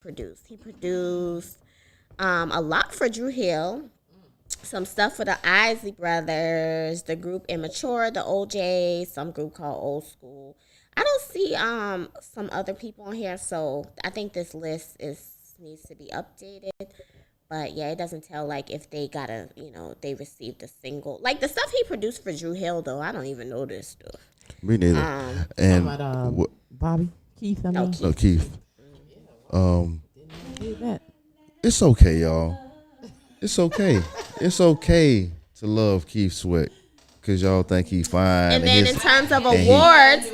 produced? He produced a lot for Drew Hill, some stuff for the Isley Brothers, the group Immature, the OJs, some group called Old School. I don't see some other people on here, so I think this list needs to be updated. But yeah, it doesn't tell like if they got they received a single. Like the stuff he produced for Drew Hill though, I don't even know this stuff. Me neither. And Bobby Keith, I mean. No, Keith. It's okay, y'all. It's okay. It's okay to love Keith Sweat because y'all think he fine. And then in terms of awards,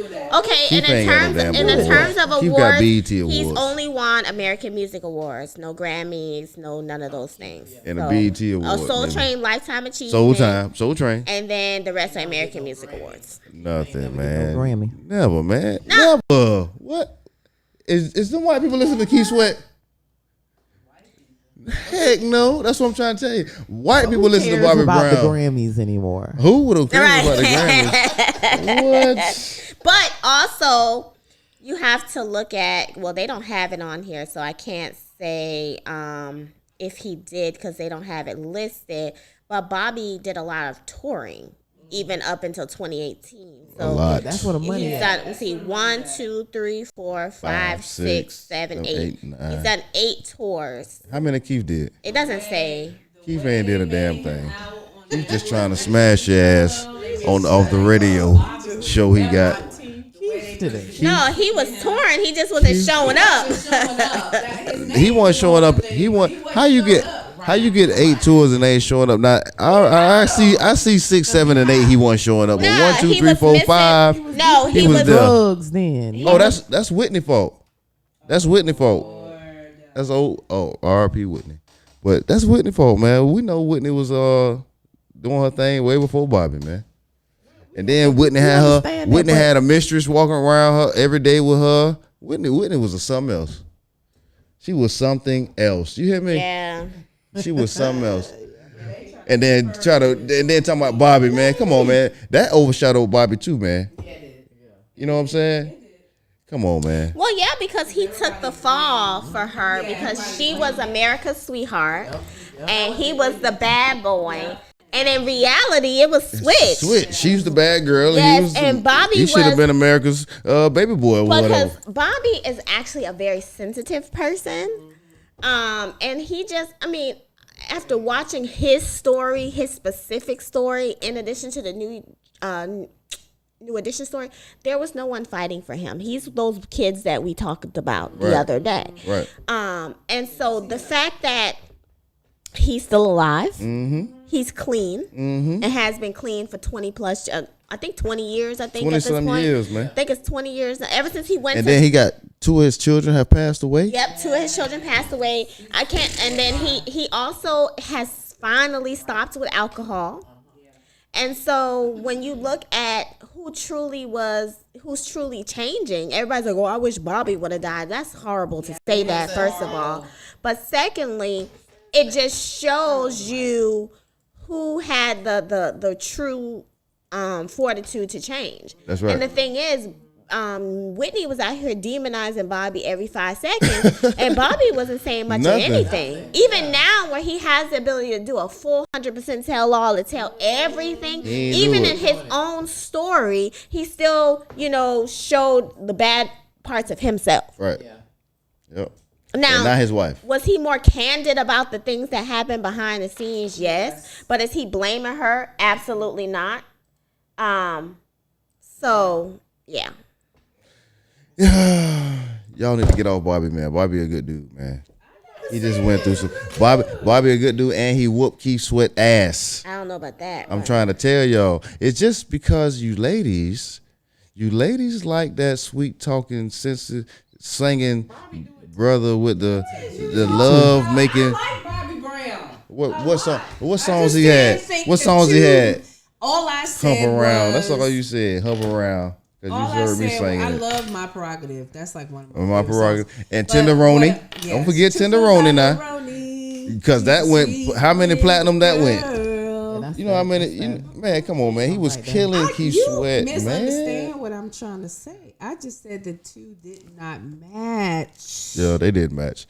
in terms of awards, he's only won American Music Awards, no Grammys, no none of those things. And a BET Award. Soul Train Lifetime Achievement. Soul Train. And then the rest are American Music Awards. Nothing, man. No Grammy. Never, man. No. Never. What? Is them white people listening to Keith Sweat? Heck no. That's what I'm trying to tell you. White people listen to Bobby Brown. The Grammys anymore. Who would have cared about the Grammys? What? But also, you have to look at, well, they don't have it on here, so I can't say if he did because they don't have it listed. But Bobby did a lot of touring, even up until 2018. So a lot. That's what the money is. Let's see, 1, 2, 3, 4, 5, 6, 7, 8. He's done 8 tours. How many Keith did? It doesn't say. Keith ain't did a damn thing. He's just trying to smash your ass off the radio show he got. No, he was touring. He just wasn't showing up. He wasn't showing up. How you get 8 tours and they ain't showing up? Now I see 6, 7, and 8. He wasn't showing up. But 1, 2, 3, 4, 5. No, he was there. Drugs then. Oh, that's Whitney fault. That's Whitney fault. That's old. Oh, R.I.P. Whitney. But that's Whitney fault, man. We know Whitney was doing her thing way before Bobby, man. And then Whitney had a mistress walking around her every day with her. Whitney was something else. She was something else. You hear me? Yeah. She was something else. And then talking about Bobby, man. Come on, man. That overshadowed Bobby too, man. You know what I'm saying? Come on, man. Well, yeah, because he took the fall for her because she was America's sweetheart and he was the bad boy. And in reality, it was switched. She's the bad girl. Yes, and Bobby he should have been America's baby boy or whatever. Because Bobby is actually a very sensitive person. And he just, after watching his story, his specific story, in addition to the New Edition story, there was no one fighting for him. He's those kids that we talked about the other day. Right. And so the fact that he's still alive, he's clean, and has been clean for 20 plus, I think 20 years, 20 at this some point. years, man. I think it's 20 years, ever since he went and then he got 2 of his children have passed away? Yep, 2 of his children passed away. And then he also has finally stopped with alcohol. And so when you look at who's truly changing, everybody's like, oh, I wish Bobby would have died. That's horrible to say that, first of all. But secondly, it just shows you who had the true fortitude to change. That's right. And the thing is, Whitney was out here demonizing Bobby every 5 seconds, and Bobby wasn't saying much of anything. Even now, where he has the ability to do a full 100% tell all, to tell everything, even in his own story, he still, showed the bad parts of himself. Right. Yeah. Yep. Now, and not his wife. Was he more candid about the things that happened behind the scenes? Yes. But is he blaming her? Absolutely not. So, yeah. Y'all need to get off Bobby, man. Bobby a good dude, man. He just went through some. Bobby a good dude, and he whooped Keith Sweat ass. I don't know about that. I'm trying to tell y'all. It's just because you ladies like that sweet talking, sensitive, singing brother with the love making. I like Bobby Brown. What songs he had? What songs he had? All I said Hump around. Was, That's all you said. Hump around. Because you heard me singing I it. love My Prerogative. That's like one of My Prerogative. And Tenderoni. Yes. Don't forget Tenderoni now. Because that went, how many platinum that went? You know how many, man, come on, man. He was killing Keith Sweat, man. what I'm trying to say. I just said the two did not match. Yeah, they did match.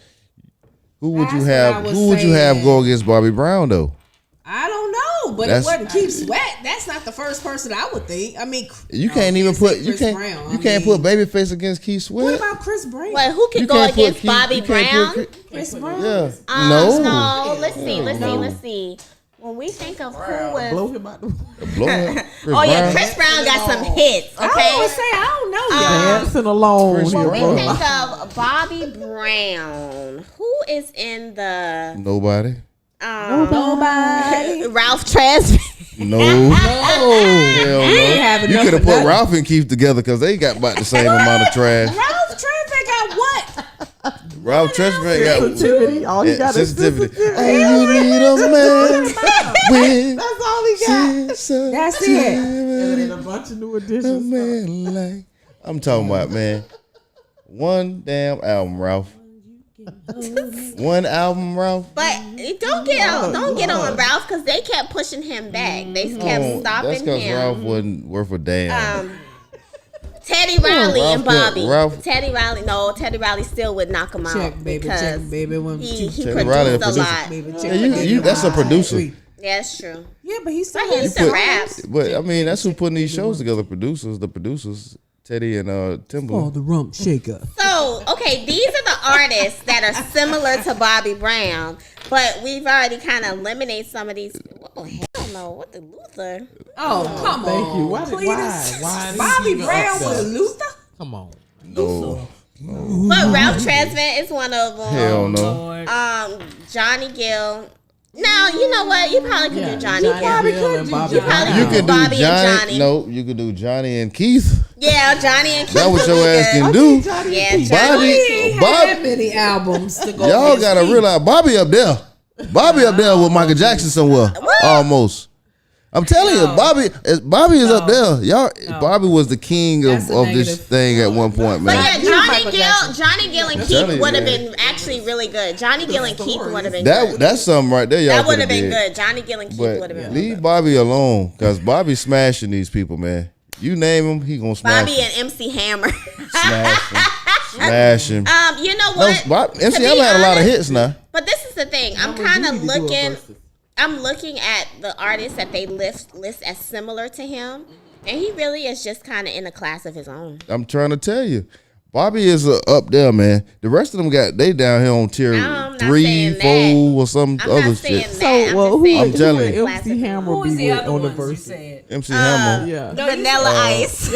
Who would you That's have? what I was Who would you have saying. go against Bobby Brown though? I don't know, but That's- it wasn't Keith Sweat. That's not the first person I would think. I mean, You can't even put Chris Brown. you can't put Babyface against Keith Sweat. What about Chris Brown? Wait, who can You go can't put against Keith- Bobby you can't Brown? put Chris Brown? Yeah, No, let's see. When we think of who was, Blow him out the Blow him. Chris oh yeah, Brown. Chris Brown got some hits. I Okay, would say I don't know yet. dancing alone. Chris when we Brown. think of Bobby Brown, who is in the Nobody. Nobody. Ralph Tresvant? No. Oh, Hell ain't have no. You enough could have of put that. Ralph and Keith together because they got about the same amount of trash. Ralph Tresvant got what? Ralph Tresvant got sensitivity. All he got is sensitivity. sensitivity. All you need a man with That's all he got. That's it. And a bunch of new A additions. man like I'm talking about, man. One damn album, Ralph. One album, Ralph. But don't get on Ralph because they kept pushing him back. They kept That's stopping because him. Ralph wasn't worth a damn. Teddy Riley Ralph and Bobby. kept- Ralph- Teddy Riley still would knock him out Check, baby. because Check, baby. One, he two, Teddy produced Riley a produced- lot. baby. Yeah, Check. that's a producer. Yeah, that's true. Yeah, but he still But he has used to rap. But I mean, that's who putting these shows together. The producers, Teddy and Oh, Timbaland. the rump shaker. So, okay, these are the artists that are similar to Bobby Brown, but we've already kind of eliminated some of these. Oh, hell no. What the Luther? Oh, come on. Thank you. Why? Cletus. Why is Bobby he even Brown up there? was Luther? Come on. No, But Ralph Tresvant is one of them. hell no. Johnny Gill. No, you know what? You probably could do Johnny Gill. Bobby could could do Bobby You probably Brown. You could can do Bobby and Johnny. Johnny. No, you could do Johnny and Keith. Yeah, Johnny and Keith. That's what your would be ass good. can do. Yeah, Bobby, Johnny. He had Bobby, that many albums to go y'all against gotta me. realize Bobby up there. Bobby up there with Michael Jackson somewhere. Almost. I'm telling you, Bobby is up there. Y'all, Bobby was the king That's a of this negative. thing at one point, But man. yeah, Michael Jackson. Johnny Gill and telling Keith you, would have man. been actually really good. Johnny Gill and Keith would have been good. That's something right there, y'all. That would have coulda been did. good. Johnny Gill and Keith would But have been leave good. Bobby alone, cause Bobby's smashing these people, man. You name him, he gonna smash Bobby him. and MC Hammer. Smash him. Smash him. You know No, what? Bob, To MC be Hammer had a lot of honest, hits now. But this is the thing. I'm kind of looking. I'm looking at the artists that they list as similar to him, and he really is just kind of in a class of his own. I'm trying to tell you. Bobby is up there, man. The rest of them they down here on tier I'm not 3, saying 4, or some I'm other not saying shit. that. So, I'm well, just who saying I'm he's telling in a you. class MC of his Hammer own. Who was be the with other on the ones you verse? said? MC Hammer. Yeah. No, you Vanilla Ice.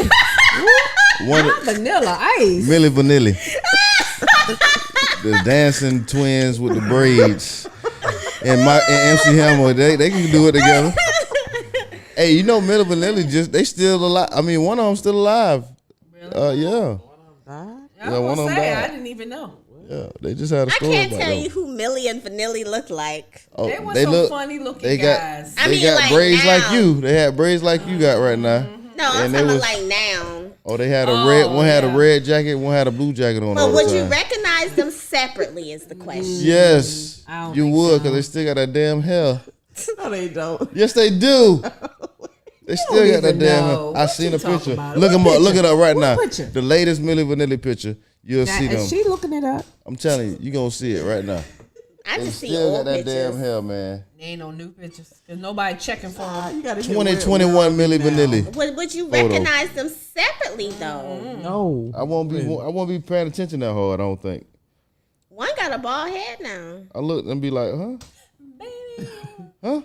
One Not Vanilla Ice. Milli Vanilli. The dancing twins with the braids. And MC Hammer, they can do it together. Hey, you know Milli Vanilli they still alive. I mean, one of them still alive. Yeah. I Yeah, one was of them gonna say, died. I didn't even know. Yeah, they just had a I story can't about tell them. you who Millie and Vanilli look like. Oh, They were some funny looking they guys. I They mean, got like braids now. like you. They had braids like you got right now. No, I'm And they talking was- like now. Oh, they had a red. One had a red jacket. One had a blue jacket on. all But the would you time. recognize them separately? Is the question. Yes, I don't you think would, so. because they still got that damn hair. No, they don't. Yes, they do. They still don't got that even damn know. hair. I What seen you a talking picture. about? Look What them up. Look picture? it up right What now. picture? The latest Milli Vanilli picture. You'll see them. Is she looking it up? I'm telling you, you gonna see it right now. I They just see still got old that pictures. damn hair, man. There ain't no new pictures. There's nobody checking for them. You gotta 2021 Milli Vanilli. Would you Photo. recognize them separately though? No. I won't be paying attention that hard. I don't think. One got a bald head now. I look and be like, huh?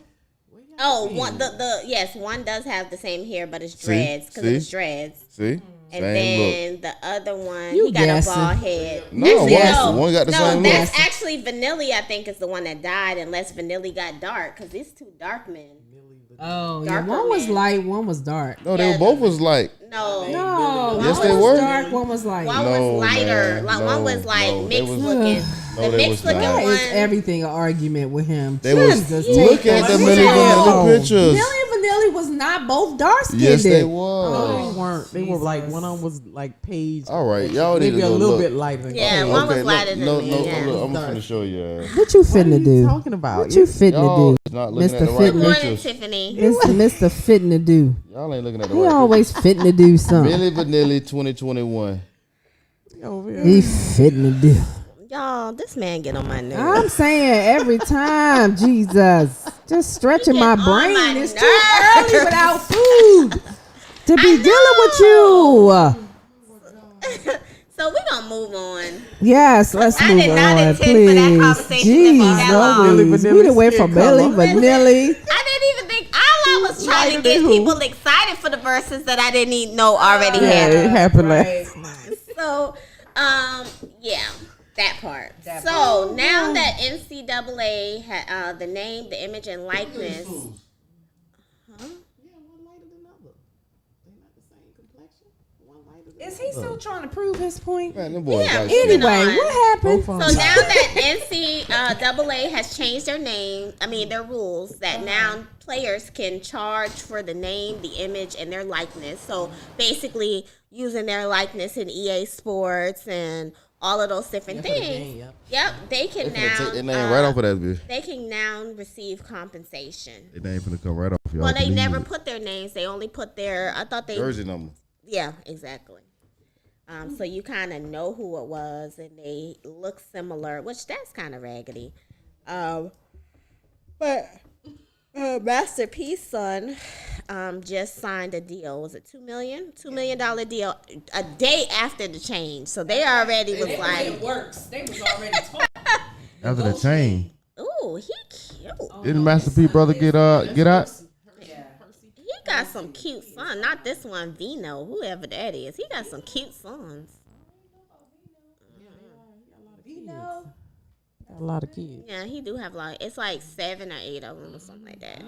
Oh, one yes, one does have the same hair, but it's See? dreads because See? it's dreads. See, And same look. then the other one, You he got a guessing. bald head. No, Actually, one got the no, same look. that's actually Vanilli. I think is the one that died, unless Vanilli got dark because these two dark men. Oh, yeah. Darker One was man. light, one was dark. No, they Yeah. were both was like. No, No, Yes, one they was were. dark, one was light. one No, was lighter. man. Like No, one was like no, they mixed was- looking. No, The they mixed was looking not. Why one. is everything an argument with him? They was. Jesus, Look take at the that Milli shit Vanilli out. pictures. Millie and Vanilli was not both dark skinned. Yes, they No, was. they weren't. They were like one of them was like Paige. All right, y'all need maybe to a go little look. bit lighter. Than Yeah, Paige. one was look, lighter than no, me. no, yeah. look, I'm finna show you. What you What are finna you do? talking about? What you finna Y'all, do? not looking Mr. at the right Good morning, pictures. Tiffany. Mr. Fitting to do. Y'all ain't looking at the He right always fitting to do pictures. something. Milli Vanilli 2021. He fitting to do. Y'all, this man get on my nerves. I'm saying every time, Jesus, just stretching my get on brain. my It's too nerves. early without food to be dealing with you. So we're going to move on. Yes, let's I move did not on, intend for that please. conversation to be that long. Jesus, we done went from Milli Vanilli. I didn't even think. All I was trying to get people excited for the verses that I didn't even know already Yeah, happened. it happened last night. So, yeah, that part. So now that NCAA had the name, the image, and likeness. Is he still trying to prove his point? Man, them boys Yeah, like moving shit. on. Anyway, what happened? So now that NCAA has changed their name, their rules that now players can charge for the name, the image, and their likeness. So basically, using their likeness in EA Sports and all of those different things. Yep, they can They finna now. take their name right off of that bitch. They can now receive compensation. Their name finna come right off. Y'all Well, they believe never it. put their names. They only put their. I thought they. Jersey number. Yeah, exactly. So you kind of know who it was, and they look similar, which that's kind of raggedy. But Master P's son just signed a deal. Was it $2 million? $2 million deal a day after the change. So they already was like, It works. They was already talking. After the chain. "Ooh, he cute. Didn't Master P brother get out? He got some cute sons. Not this one, Vino, whoever that is. He got some cute sons. Got a lot of kids. Yeah, he do have it's like 7 or 8 of them or something like that.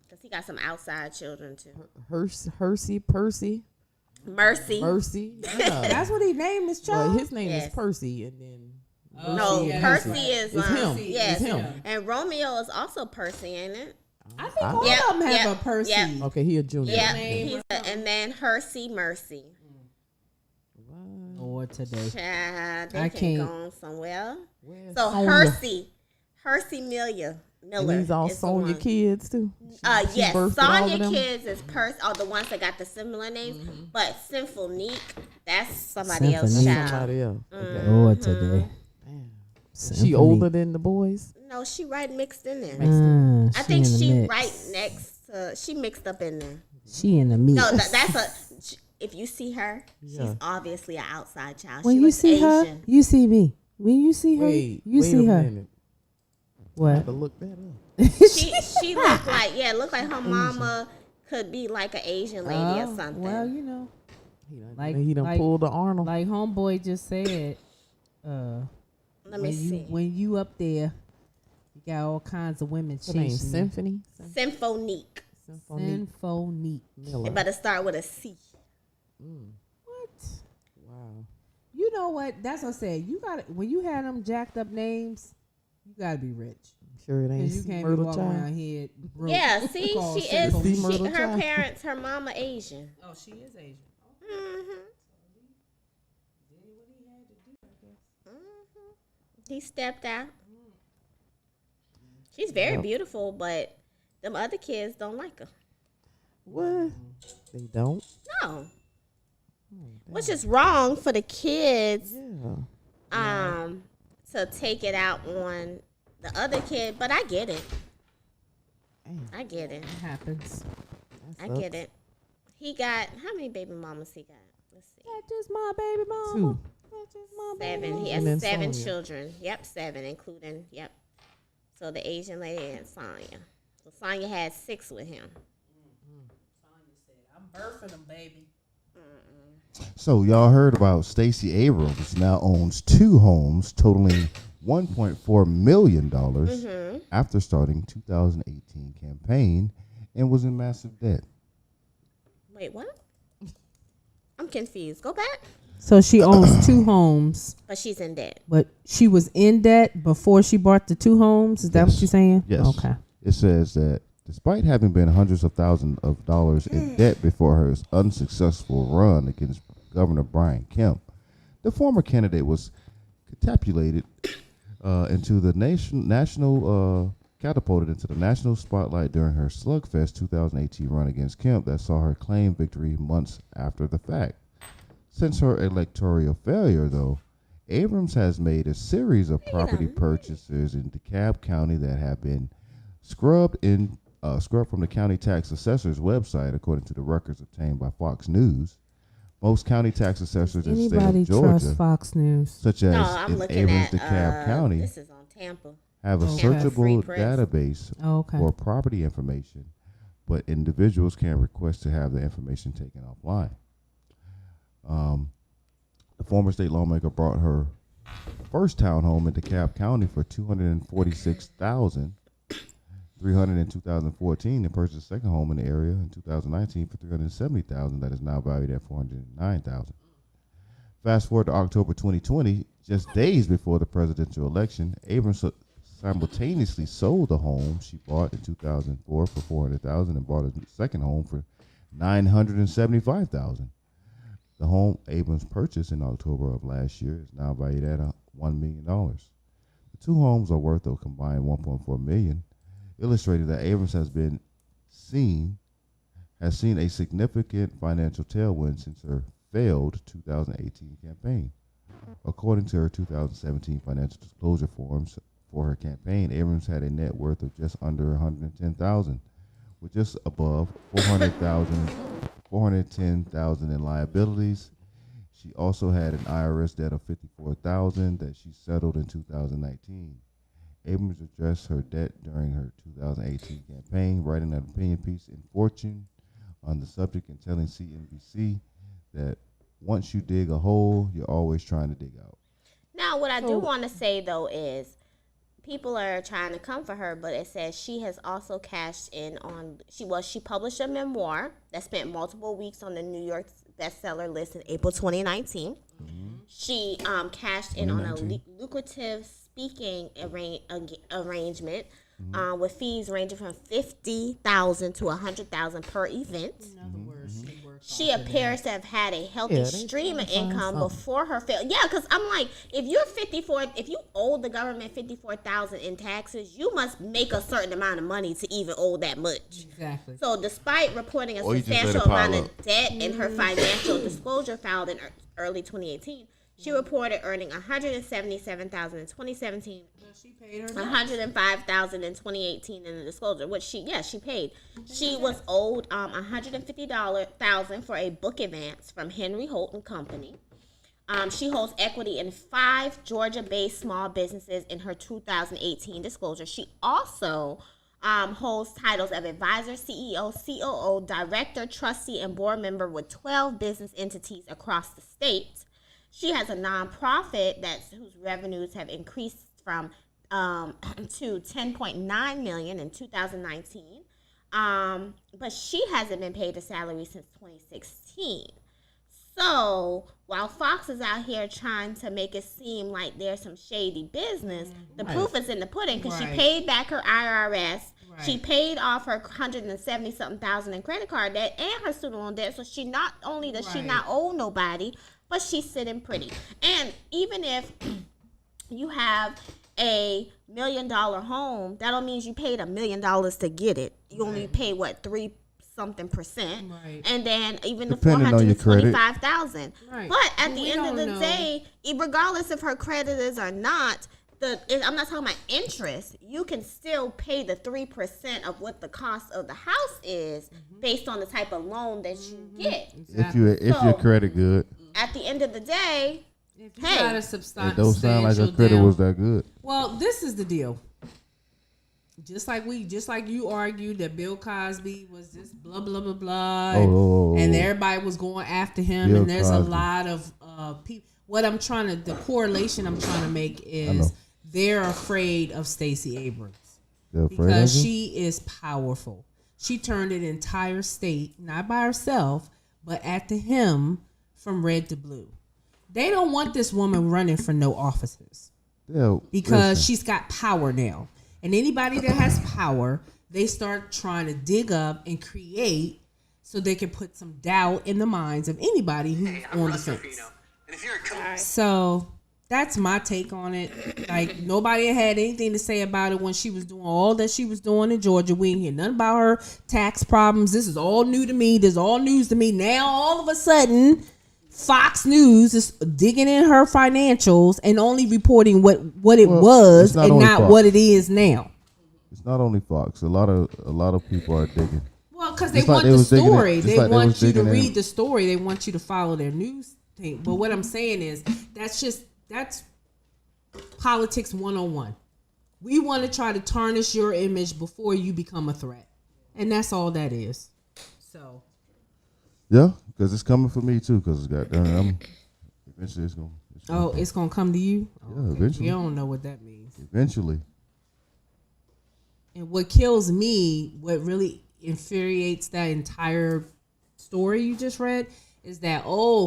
Cause he got some outside children too. Percy. Mercy. Yeah. That's what he named his Well, child. his name Yes. is Percy, and then No, Mercy. Percy is It's him. Yes, It's him. and Romeo is also Percy, ain't it? I think all Yep, of them have yep, a Percy. yep. Okay, he a junior. Yeah, name and then Hersey Mercy. Lord, today. Child, they I can go can't. on somewhere. Where's So Sonya? Hersey Miller. And these all is the Sonya one. kids too. She Yes, birthed all of Sonya them? kids is are the ones that got the similar names, but Symphonique, that's somebody else's That's child. somebody else. Okay. Lord, today. She older than the boys. No, she right mixed in there. I She think in the she mix. right next to. She mixed up in there. She in the mix. No, if you see her, she's obviously an outside child. When she you looks see her, Asian. you see me. When you see her, Wait you see a her. minute. I What? have to look that up. She looked like her mama could be like an Asian lady or something. Well, you know, He done pulled the Arnold. like homeboy just said. Let me see. When you up there, you got all kinds of women Her name chasing you. Symphony. Symphonique. Symphonique. Miller. It better start with a C. What? Wow. You know what? That's what I said. You got when you had them jacked up names, you gotta be rich. Sure it ain't Cause you can't be Myrtle walking Child. around here. Broke. Yeah, see, Called she is. See Myrtle Her Child. parents, her mama Asian. Oh, she is Asian. He stepped out. She's very beautiful, but them other kids don't like her. What? They don't. No. Which is wrong for the kids Yeah. to take it out on the other kid, but I get it. Damn. I get it. It happens. I get it. He got how many baby mamas he got? Let's see. That's just my baby mama. Two. That's just my baby 7. mama. He And then has 7 Sonya. children. Yep, 7, including So the Asian lady and Sonya. So Sonya had 6 with him. I'm birthing them, baby. So y'all heard about Stacey Abrams now owns 2 homes totaling $1.4 million after starting 2018 campaign and was in massive debt. Wait, what? I'm confused. Go back. So she owns 2 homes, But she's in debt. but she was in debt before she bought the 2 homes. Is that what Yes. you're saying? Yes. Okay. It says that despite having been hundreds of thousands of dollars in debt before her unsuccessful run against Governor Brian Kemp, the former candidate was catapulted into the national catapulted into the national spotlight during her Slugfest 2018 run against Kemp that saw her claim victory months after the fact. Since her electoral failure, though, Abrams has made a series of property purchases in DeKalb County that have been scrubbed from the county tax assessor's website, according to the records obtained by Fox News. Most county tax assessors in the state of Georgia, trust Fox News? such as in Abrams DeKalb County, this is on Tampa. have a searchable database Okay. for property information, but individuals can request to have the information taken offline. The former state lawmaker bought her first townhome in DeKalb County for $246,300 in 2014 and purchased a second home in the area in 2019 for $370,000 that is now valued at $409,000. Fast forward to October 2020, just days before the presidential election, Abrams simultaneously sold the home she bought in 2004 for $400,000 and bought a second home for $975,000. The home Abrams purchased in October of last year is now valued at $1 million. The two homes are worth a combined $1.4 million, illustrating that Abrams has seen a significant financial tailwind since her failed 2018 campaign. According to her 2017 financial disclosure forms for her campaign, Abrams had a net worth of just under $110,000, with just above $410,000 in liabilities. She also had an IRS debt of $54,000 that she settled in 2019. Abrams addressed her debt during her 2018 campaign, writing an opinion piece in Fortune on the subject and telling CNBC that once you dig a hole, you're always trying to dig out. Now, what I do want to say, though, is people are trying to come for her, but it says she has also cashed in on, she published a memoir that spent multiple weeks on the New York bestseller list in April 2019. Mm-hmm. She cashed in on a lucrative speaking arrangement with fees ranging from $50,000 to $100,000 per event. In other words, she appears to have had a healthy stream of income before her failure. Yeah, because I'm like, if you owe the government $54,000 in taxes, you must make a certain amount of money to even owe that much. Exactly. So despite reporting a substantial amount of debt in her financial disclosure filed in early 2018, she reported earning $177,000 in 2017. She paid her $105,000 in 2018 in the disclosure, which she paid. She was owed $150,000 for a book advance from Henry Holt and Company. She holds equity in 5 Georgia-based small businesses in her 2018 disclosure. She also holds titles of advisor, CEO, COO, director, trustee, and board member with 12 business entities across the state. She has a nonprofit whose revenues have increased from to $10.9 million in 2019, but she hasn't been paid a salary since 2016. So while Fox is out here trying to make it seem like there's some shady business, the proof is in the pudding, because she paid back her IRS. She paid off her $170,000 in credit card debt and her student loan debt. So she not only does she not owe nobody, but she's sitting pretty. And even if you have a $1 million home, that don't mean you paid $1 million to get it. You only pay 3-something%, and then even the $425,000. But at the end of the day, regardless if her credit is or not, I'm not talking about interest. You can still pay the 3% of what the cost of the house is based on the type of loan that you get. Exactly. If your credit good. At the end of the day, if you got a substantial, it don't sound like her credit was that good. Well, this is the deal. Just like you argued that Bill Cosby was just blah blah blah blah, and everybody was going after him, Bill and there's Cosby. A lot of people. The correlation I'm trying to make is they're afraid of Stacey Abrams because she is powerful. She turned an entire state, not by herself, but at the hem from red to blue. They don't want this woman running for no offices because she's got power now. And anybody that has power, they start trying to dig up and create so they can put some doubt in the minds of anybody who's on the fence. So That's my take on it. Like, nobody had anything to say about it when she was doing all that she was doing in Georgia. We ain't hear nothing about her tax problems. This is all new to me. This is all news to me. Now, all of a sudden, Fox News is digging in her financials and only reporting what it was and not Fox. what it is now. It's not only Fox. A lot of people are digging. Well, because they want the story. They want you to read the story. They want you to follow their news thing. But what I'm saying is, that's politics 101. We want to try to tarnish your image before you become a threat. And that's all that is. So. Yeah, because it's coming for me too. Because goddamn, eventually it's gonna. It's gonna come to you. Yeah, eventually. You don't know what that means. Eventually. And what kills me, what really infuriates that entire story you just read, is that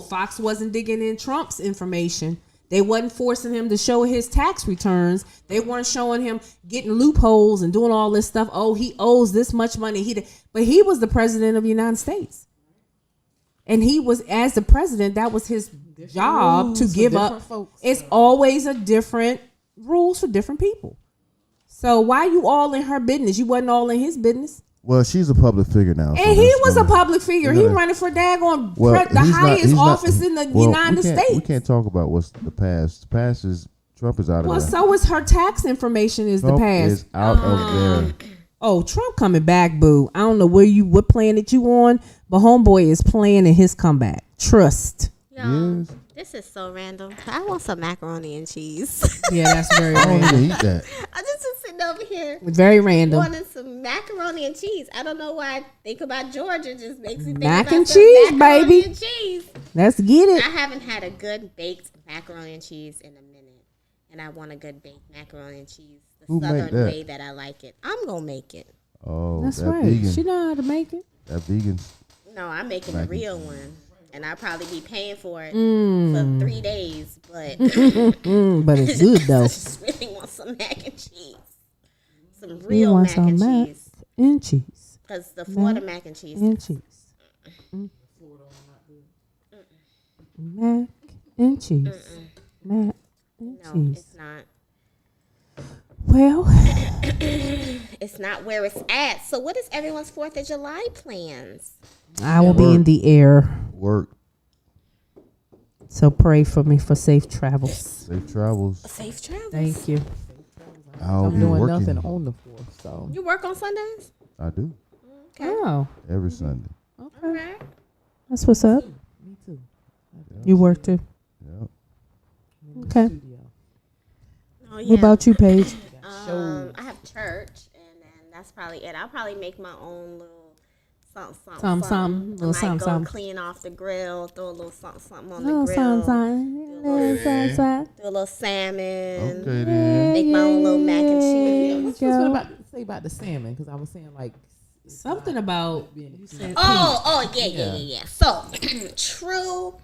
Fox wasn't digging in Trump's information. They wasn't forcing him to show his tax returns. They weren't showing him getting loopholes and doing all this stuff. He owes this much money. But he was the president of the United States. And he was, as the president, that was his job to give up. Folks. It's always a different rules for different people. So why you all in her business? You wasn't all in his business. Well, she's a public figure now. And he was a public figure. He running for daggone the highest office in the United States. We can't talk about what's the past. The past is Trump is out of there. Well, so is her tax information is Trump the past. Is out of there. Trump coming back, boo. I don't know what planet you on, but homeboy is planning his comeback. Trust. Yes. This is so random. I want some macaroni and cheese. Yeah, that's very I random. don't even eat that. I just was sitting over here. Very random. Wanting some macaroni and cheese. I don't know why I think about Georgia. Just makes me think Mac about and cheese, macaroni baby. And cheese. Let's get it. I haven't had a good baked macaroni and cheese in a minute. And I want a good baked macaroni and cheese. The southern way that I like it. I'm going to make it. Oh, that's that right. vegan. She know how to make it. That vegan. No, I'm making the real one. And I'll probably be paying for it for 3 days, but but it's good though. I just really want some mac and cheese, some real mac and cheese. And cheese, because the Florida mac and cheese. And cheese. Mac and cheese. Mac and cheese. No, it's not. Well, it's not where it's at. So, what is everyone's 4th of July plans? I will be in the air. Work. So pray for me for safe travels. Safe travels. Safe travels. Thank you. I'll I'm be doing working. nothing on the 4th, so. You work on Sundays? I do. Okay. Oh, Every Sunday. All right. that's what's up. Me too. You work too. Yep. Okay. Oh, yeah. What about you, Paige? I have church, and then that's probably it. I'll probably make my own little something. Little I something. go clean off the grill, throw a little something on Little the grill. something. Do a little salmon. Okay then. Make my own little mac and cheese. What say about the salmon? Because I was saying like Something about you said Yeah. So true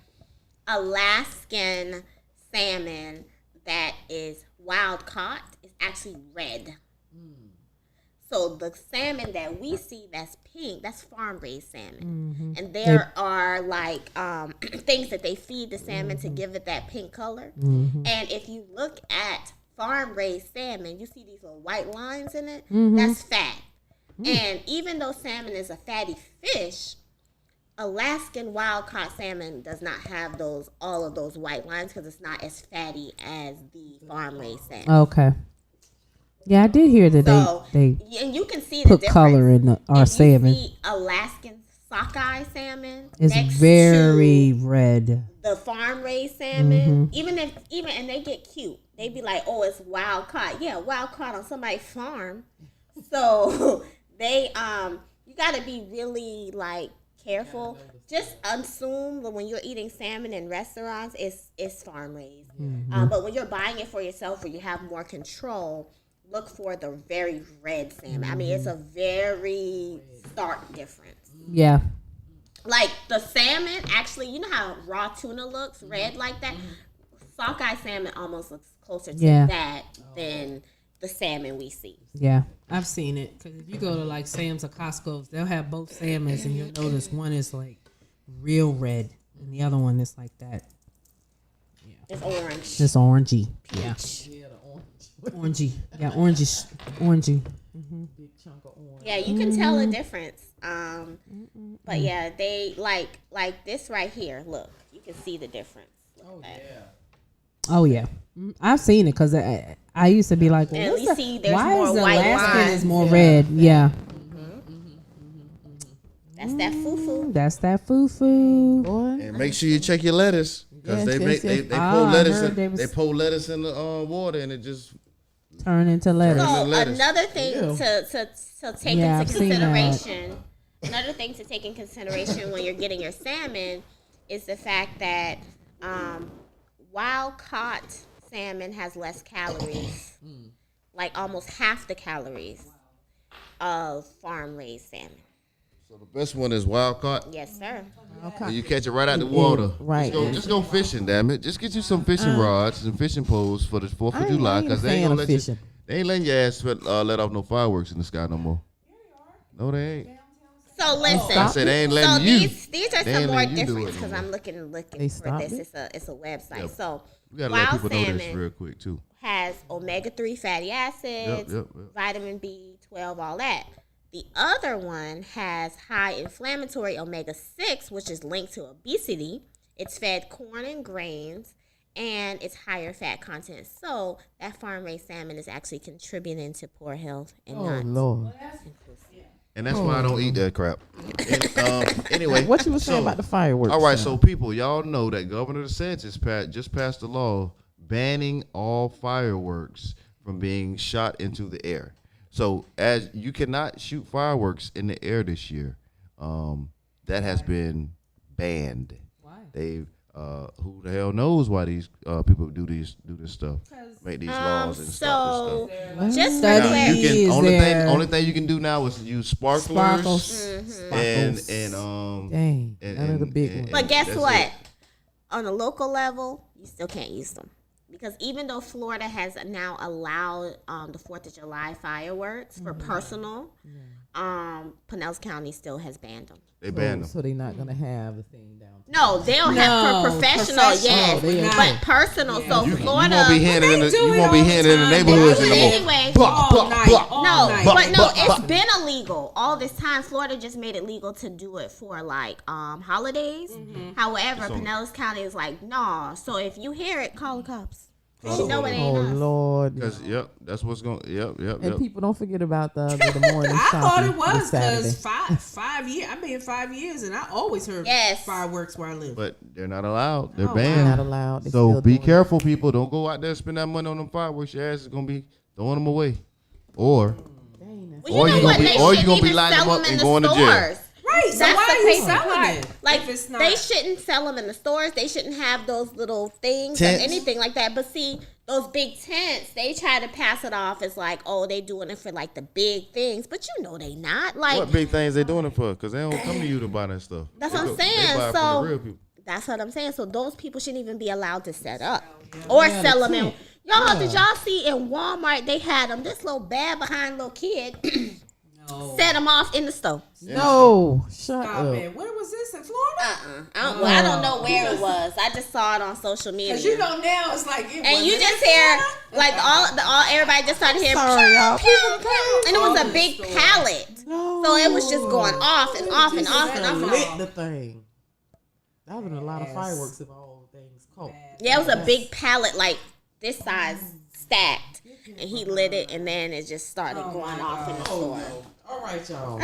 Alaskan salmon that is wild caught is actually red. So the salmon that we see that's pink, that's farm raised salmon. And there are like things that they feed the salmon to give it that pink color. And if you look at farm raised salmon, you see these little white lines in it. That's fat. And even though salmon is a fatty fish, Alaskan wild caught salmon does not have all of those white lines because it's not as fatty as the farm raised salmon. Okay. Yeah, I did hear that they and you can see the put difference. color in our salmon. See Alaskan sockeye salmon. It's very red. The farm raised salmon, even and they get cute. They be like, "Oh, it's wild caught." Yeah, wild caught on somebody's farm. So they you got to be really like careful. Just assume that when you're eating salmon in restaurants, it's farm raised. But when you're buying it for yourself, where you have more control, look for the very red salmon. I mean, it's a very stark difference. Yeah. Like the salmon, actually, you know how raw tuna looks red like that? Sockeye salmon almost looks closer to that than the salmon we see. Yeah. I've seen it. Because if you go to like Sam's or Costco's, they'll have both salmons and you'll notice one is like real red and the other one is like that. It's orange. Just orangey. Yeah. Yeah, Orangey. Yeah, orangey. big chunk of orange. Yeah, you can tell a difference. But yeah, they like this right here. Look, you can see the difference. Oh yeah. I've seen it because I used to be like, well, And you see there's why more is the white Alaskan lines. is more red? Yeah. That's that fufu. That's that foo-foo. Boy, And make sure you check your lettuce because Yes, they yes, make yes. they Ah, pour I lettuce heard in, they pour lettuce in the water and it just Turn into lettuce. So lettuce. another thing Ew. to take Yeah, into I've seen that. consideration, another thing to take in consideration when you're getting your salmon is the fact that wild caught salmon has less calories, like almost half the calories of farm raised salmon. so the best one is wild caught. Yes, sir. And you catch it right out the water. right. Just go fishing, damn it. Just get you some fishing rods and fishing poles for the 4th of July because they ain't gonna let you. They ain't letting your ass let off no fireworks in the sky no more. No, they ain't. So listen. I said they ain't So letting you. these are They some ain't more letting you do difference it because no I'm more. looking They for stopped this. it? It's a website. Yep. So We gotta let wild people know this salmon real quick too. has omega-3 fatty acids, Yep. vitamin B12, all that. The other one has high inflammatory omega-6, which is linked to obesity. It's fed corn and grains, and it's higher fat content. So that farm-raised salmon is actually contributing to poor health and Oh not. Lord. And that's why I don't eat that crap. And, anyway, What you was saying about the fireworks? all right, now? so people, y'all know that Governor DeSantis just passed a law banning all fireworks from being shot into the air. So as you cannot shoot fireworks in the air this year, that has been banned. Why? They who the hell knows why these people do this stuff, make these laws and stop this stuff. So just for Study. Now, you clarity, can Is only there- thing and you can do now is use sparklers. and Dang, none of the big ones. but guess that's what? it. On a local level, you still can't use them. Because even though Florida has now allowed the 4th of July fireworks for personal, Pinellas County still has banned them. They banned them. So they're not gonna have the thing down. No, they'll have for professional, yes, they are. but personal. So You Florida, won't be hearing it in the, do you it won't be all hearing the it in the time. neighborhoods They do it anymore. anyway. All night. All No, night. but no, it's been illegal all this time. Florida just made it legal to do it for like holidays. However, Pinellas County is like, nah. So if you hear it, call the cops. 'Cause you know it ain't Oh us. Lord. Because that's what's going. Yep. And people don't forget about the morning I shopping thought it this was Saturday. because 5 years. I've been here 5 years, and I always heard Yes. fireworks where I live. But they're not allowed. They're Oh, They're banned. not allowed. They So still be doing it. careful, people. Don't go out there and spend that money on them fireworks. Your ass is gonna be throwing them away, or Dang, Well, Or you know you what? gonna be- They or you shouldn't gonna be even lining sell them up them in and the going to jail. stores. Right. So That's why the are you crazy selling part. it? Like if it's not, they shouldn't sell them in the stores. They shouldn't have those little things Tents. or anything like that. But see, those big tents, they try to pass it off as like, oh, they doing it for like the big things. But you know they not. Like what big things they doing it for? Because they don't come to you to buy that stuff. That's They what I'm go- they saying. buy it from So the real people. that's what I'm saying. So those people shouldn't even be allowed to set up or sell them in. Y'all, did y'all see in Walmart they had them? This little bad behind little kid set them off in the store. No, shut Stop up. it. Where was this in Florida? I don't know where it was. I just saw it on social media. Because you know now it's like it And you wasn't just in hear Florida? like all everybody just started hearing Sorry, y'all. pew, pew, pew, and it was a big pallet. No. So it was just going off and off and off and off. Lit the thing. That would have been a lot of fireworks if all things caught. Yeah, it was a big pallet like this size stacked, and he lit it, and then it just started going off in the store. All right, y'all.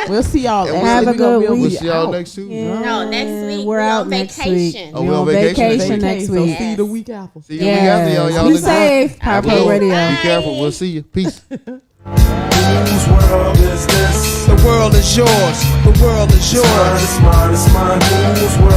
We'll see y'all. And Have a good We'll week. see y'all next Tuesday. No, next week We're we out on next vacation. week. Oh, we on vacation next next week. week. So see you the week after. See you the week after, y'all. Y'all Be look safe. Have a Power good one. Radio. Be careful. We'll see you. Peace. Whose world is this? The world is yours. The world is yours. It's mine, it's mine, it's mine. Whose world?